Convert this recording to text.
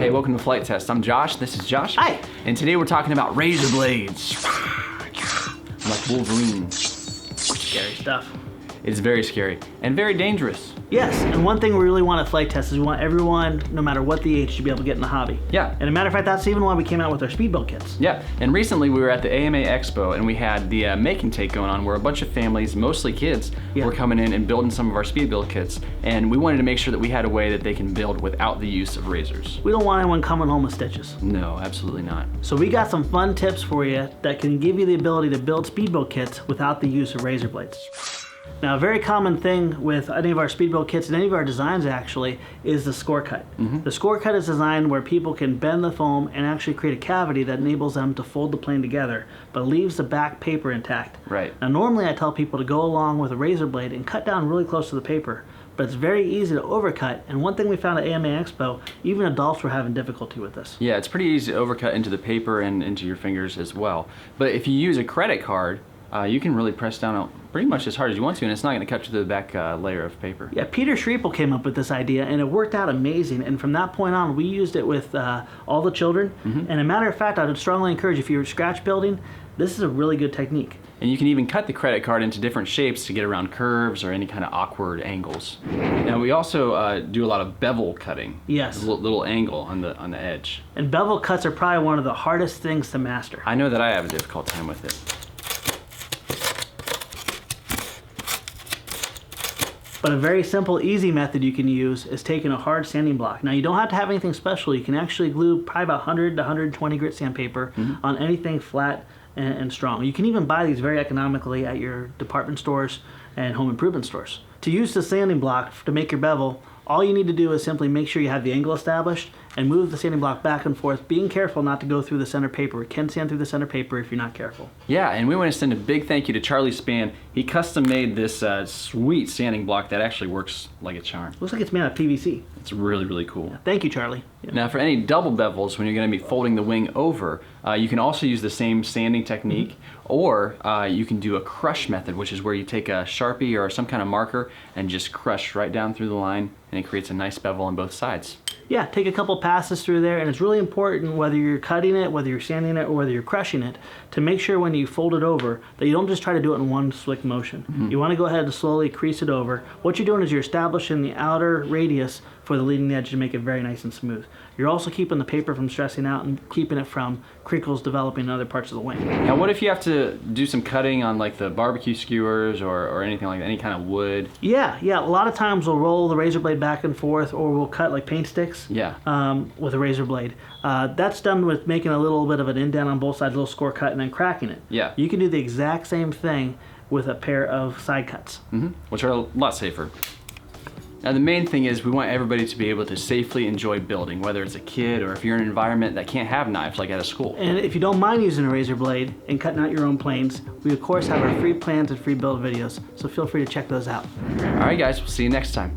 Hey, welcome to Flight Test. I'm Josh, this is Josh. Hi. And today we're talking about razor blades. I'm like Wolverine. Scary stuff. It's very scary and very dangerous. Yes, and one thing we really want at Flight Test is we want everyone, no matter what the age, to be able to get in the hobby. Yeah. And a matter of fact, that's even why we came out with our speed build kits. Yeah, and recently we were at the AMA Expo and we had the make and take going on where a bunch of families, mostly kids, were coming in and building some of our speed build kits. And we wanted to make sure that we had a way that they can build without the use of razors. We don't want anyone coming home with stitches. No, absolutely not. So we got some fun tips for you that can give you the ability to build speed build kits without the use of razor blades. Now, a very common thing with any of our speed build kits and any of our designs actually is the score cut. The score cut is designed where people can bend the foam and actually create a cavity that enables them to fold the plane together, but leaves the back paper intact. Right. Now, normally I tell people to go along with a razor blade and cut down really close to the paper, but it's very easy to overcut. And one thing we found at AMA Expo, even adults were having difficulty with this. Yeah, it's pretty easy to overcut into the paper and into your fingers as well. But if you use a credit card, you can really press down pretty much as hard as you want to, and it's not going to cut to the back layer of paper. Yeah, Peter Schriepel came up with this idea, and it worked out amazing. And from that point on, we used it with all the children. And a matter of fact, I would strongly encourage, if you're scratch building, this is a really good technique. And you can even cut the credit card into different shapes to get around curves or any kind of awkward angles. Now we also do a lot of bevel cutting. Yes. A little angle on the edge. And bevel cuts are probably one of the hardest things to master. I know that I have a difficult time with it. But a very simple, easy method you can use is taking a hard sanding block. Now, you don't have to have anything special. You can actually glue probably about 100 to 120 grit sandpaper on anything flat and strong. You can even buy these very economically at your department stores and home improvement stores. To use the sanding block to make your bevel, all you need to do is simply make sure you have the angle established and move the sanding block back and forth, being careful not to go through the center paper. It can sand through the center paper if you're not careful. Yeah, and we want to send a big thank you to Charlie Span. He custom made this sweet sanding block that actually works like a charm. Looks like it's made out of PVC. It's really, really cool. Yeah, thank you, Charlie. Yeah. Now for any double bevels, when you're going to be folding the wing over, you can also use the same sanding technique, or you can do a crush method, which is where you take a Sharpie or some kind of marker and just crush right down through the line, and it creates a nice bevel on both sides. Yeah, take a couple passes through there, and it's really important, whether you're cutting it, whether you're sanding it, or whether you're crushing it, to make sure when you fold it over that you don't just try to do it in one slick motion. You want to go ahead and slowly crease it over. What you're doing is you're establishing the outer radius for the leading edge to make it very nice and smooth. You're also keeping the paper from stressing out and keeping it from crinkles developing in other parts of the wing. Now what if you have to do some cutting on like the barbecue skewers or anything like that, any kind of wood? Yeah, a lot of times we'll roll the razor blade back and forth, or we'll cut like paint sticks with a razor blade. That's done with making a little bit of an indent on both sides, a little score cut, and then cracking it. Yeah. You can do the exact same thing with a pair of side cuts. Which are a lot safer. Now the main thing is we want everybody to be able to safely enjoy building, whether it's a kid or if you're in an environment that can't have knives like at a school. And if you don't mind using a razor blade and cutting out your own planes, we of course have our free plans and free build videos, so feel free to check those out. All right guys, we'll see you next time.